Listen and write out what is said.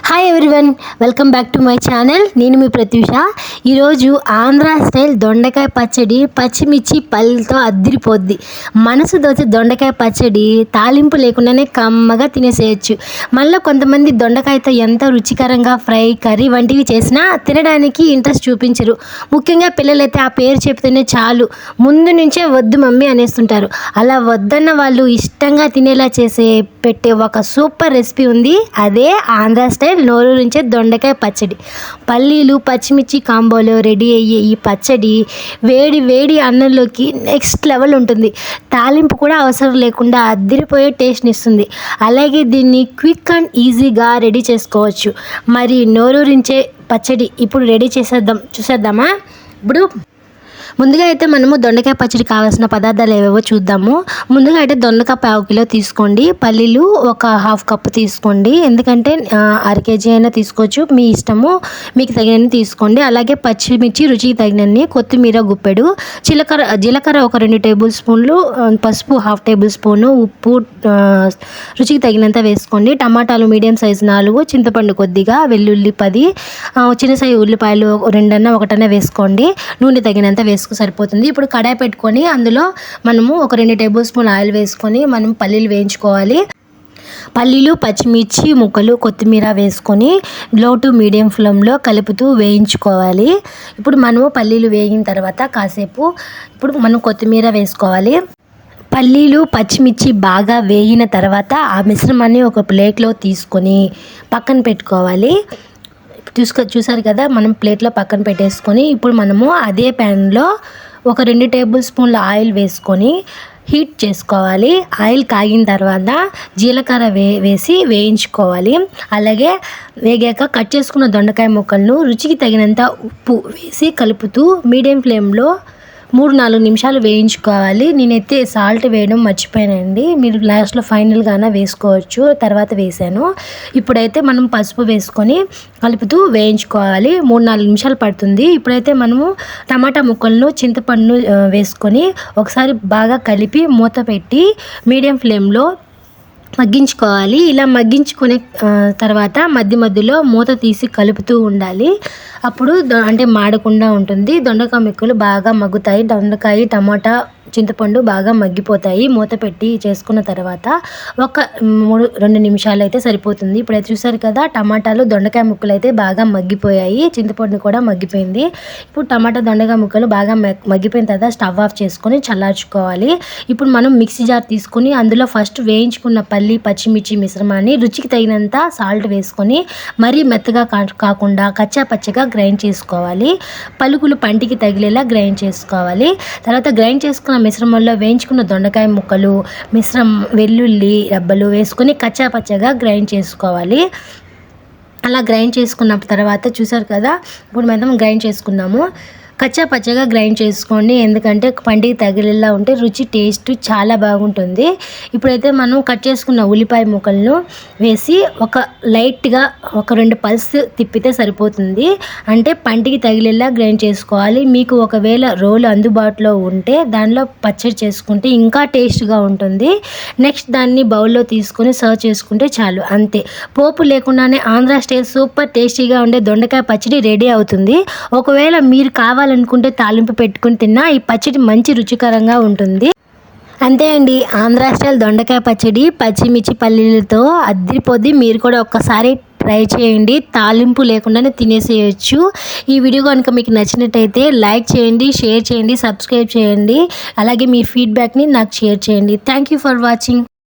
Hi everyone, welcome back to my channel. నేను మీ ప్రత్యూష. ఈరోజు Andhra style దొండకాయ పచ్చడి పచ్చిమిర్చి పల్లితో అద్దిరిపోద్ది. మనసు దోచే దొండకాయ పచ్చడి తాలింపు లేకుండానే కమ్మగా తినేసేయచ్చు. మళ్ళీ కొంతమంది దొండకాయతో ఎంత రుచికరంగా ఫ్రై, కర్రీ వంటివి చేసినా తినడానికి ఇంట్రెస్ట్ చూపించరు. ముఖ్యంగా పిల్లలైతే ఆ పేరు చెప్తేనే చాలు ముందు నుంచే వద్దు మమ్మీ అనేస్తుంటారు. అలా వద్దన్న వాళ్ళు ఇష్టంగా తినేలా పెట్టే ఒక సూపర్ రెసిపీ ఉంది. అదే ఆంధ్ర స్టైల్ నోరూరించే దొండకాయ పచ్చడి. పల్లీలు పచ్చిమిర్చి కాంబోలో రెడీ అయ్యే ఈ పచ్చడి వేడి వేడి అన్నంలోకి నెక్స్ట్ లెవెల్ ఉంటుంది. తాలింపు కూడా అవసరం లేకుండా అద్దిరిపోయే టేస్ట్ని ఇస్తుంది. అలాగే దీన్ని క్విక్ అండ్ ఈజీగా రెడీ చేసుకోవచ్చు. మరి నోరూరించే పచ్చడి ఇప్పుడు రెడీ చూసేద్దామా. ఇప్పుడు ముందుగా అయితే మనము దొండకాయ పచ్చడి కావాల్సిన పదార్థాలు ఏవేవో చూద్దాము. ముందుగా అయితే దొండకాయ 1/2 కిలో తీసుకోండి. పల్లీలు ఒక 1/2 కప్పు తీసుకోండి. ఎందుకంటే 1/2 కేజీ అయినా తీసుకోవచ్చు, మీ ఇష్టము, మీకు తగినన్ని తీసుకోండి. అలాగే పచ్చిమిర్చి రుచికి తగినన్ని, కొత్తిమీర గుప్పెడు, జీలకర్ర ఒక 2 టేబుల్ స్పూన్లు, పసుపు 1/2 టేబుల్ స్పూను, ఉప్పు రుచికి తగినంత వేసుకోండి. టమాటాలు మీడియం సైజు 4, చింతపండు కొద్దిగా, వెల్లుల్లి 10, చిన్న సైజు ఉల్లిపాయలు 2 1 వేసుకోండి. నూనె తగినంత సరిపోతుంది. ఇప్పుడు కడాయి పెట్టుకొని అందులో మనము ఒక 2 టేబుల్ స్పూన్ ఆయిల్ వేసుకొని మనం పల్లీలు వేయించుకోవాలి. పల్లీలు పచ్చిమిర్చి ముక్కలు కొత్తిమీర వేసుకొని లో టు మీడియం ఫ్లేమ్లో కలుపుతూ వేయించుకోవాలి. ఇప్పుడు మనము పల్లీలు వేగిన తర్వాత కాసేపు ఇప్పుడు మనం కొత్తిమీర వేసుకోవాలి. పల్లీలు పచ్చిమిర్చి బాగా వేగిన తర్వాత ఆ మిశ్రమాన్ని ఒక ప్లేట్లో తీసుకొని పక్కన పెట్టుకోవాలి. చూసారు కదా, మనం ప్లేట్లో పక్కన పెట్టేసుకొని ఇప్పుడు మనము అదే ప్యాన్లో ఒక 2 టేబుల్ స్పూన్ల ఆయిల్ వేసుకొని హీట్ చేసుకోవాలి. ఆయిల్ కాగిన తర్వాత జీలకర్ర వేసి వేయించుకోవాలి. అలాగే వేగాక కట్ చేసుకున్న దొండకాయ ముక్కలను రుచికి తగినంత ఉప్పు వేసి కలుపుతూ మీడియం ఫ్లేమ్లో 3-4 నిమిషాలు వేయించుకోవాలి. నేనైతే సాల్ట్ వేయడం మర్చిపోయానండి, మీరు లాస్ట్లో ఫైనల్గానే వేసుకోవచ్చు, తర్వాత వేసాను. ఇప్పుడైతే మనం పసుపు వేసుకొని కలుపుతూ వేయించుకోవాలి. 3-4 నిమిషాలు పడుతుంది. ఇప్పుడైతే మనము టమాటా ముక్కలను చింతపండు వేసుకొని ఒకసారి బాగా కలిపి మూత పెట్టి మీడియం ఫ్లేమ్లో మగ్గించుకోవాలి. ఇలా మగ్గించుకునే తర్వాత మధ్యలో మూత తీసి కలుపుతూ ఉండాలి. అప్పుడు అంటే మాడకుండా ఉంటుంది. దొండకాయ ముక్కలు బాగా మగ్గుతాయి. దొండకాయ టమాటా చింతపండు బాగా మగ్గిపోతాయి. మూత పెట్టి చేసుకున్న తర్వాత ఒక 2 నిమిషాలు అయితే సరిపోతుంది. ఇప్పుడైతే చూసారు కదా, టమాటాలు దొండకాయ ముక్కలు అయితే బాగా మగ్గిపోయాయి, చింతపండు కూడా మగ్గిపోయింది. ఇప్పుడు టమాటా దొండకాయ ముక్కలు బాగా మగ్గిపోయిన తర్వాత స్టవ్ ఆఫ్ చేసుకొని చల్లార్చుకోవాలి. ఇప్పుడు మనం మిక్సీ జార్ తీసుకొని అందులో ఫస్ట్ వేయించుకున్న పల్లి పచ్చిమిర్చి మిశ్రమాన్ని రుచికి తగినంత సాల్ట్ వేసుకొని మరీ మెత్తగా కాకుండా కచ్చా పచ్చగా గ్రైండ్ చేసుకోవాలి. పలుకులు పంటికి తగిలేలా గ్రైండ్ చేసుకోవాలి. తర్వాత గ్రైండ్ చేసుకున్న మిశ్రమంలో వేయించుకున్న దొండకాయ ముక్కలు, వెల్లుల్లి రబ్బలు వేసుకొని కచ్చా పచ్చగా గ్రైండ్ చేసుకోవాలి. అలా గ్రైండ్ చేసుకున్న తర్వాత చూసారు కదా, ఇప్పుడు మనం గ్రైండ్ చేసుకున్నాము. కచ్చా పచ్చగా గ్రైండ్ చేసుకోండి, ఎందుకంటే పంటికి తగిలేలా ఉంటే రుచి టేస్ట్ చాలా బాగుంటుంది. ఇప్పుడైతే మనం కట్ చేసుకున్న ఉల్లిపాయ ముక్కలను వేసి లైట్గా ఒక 2 పల్స్ తిప్పితే సరిపోతుంది. అంటే పంటికి తగిలేలా గ్రైండ్ చేసుకోవాలి. మీకు ఒకవేళ రోలు అందుబాటులో ఉంటే దానిలో పచ్చడి చేసుకుంటే ఇంకా టేస్ట్గా ఉంటుంది. నెక్స్ట్ దాన్ని బౌల్లో తీసుకొని సర్వ్ చేసుకుంటే చాలు, అంతే. పోపు లేకుండానే ఆంధ్ర స్టైల్ సూపర్ టేస్టీగా ఉండే దొండకాయ పచ్చడి రెడీ అవుతుంది. ఒకవేళ మీరు కావాలనుకుంటే తాలింపు పెట్టుకుని తిన్నా ఈ పచ్చడి మంచి రుచికరంగా ఉంటుంది. అంతే అండి, ఆంధ్ర స్టైల్ దొండకాయ పచ్చడి పచ్చిమిర్చి పల్లీలతో అద్దిరిపోద్ది. మీరు కూడా ఒక్కసారి ట్రై చేయండి, తాలింపు లేకుండానే తినేసేయచ్చు. ఈ వీడియో కనుక మీకు నచ్చినట్టయితే లైక్ చేయండి, షేర్ చేయండి, సబ్స్క్రైబ్ చేయండి. అలాగే మీ ఫీడ్బ్యాక్ని నాకు షేర్ చేయండి. Thank you for watching.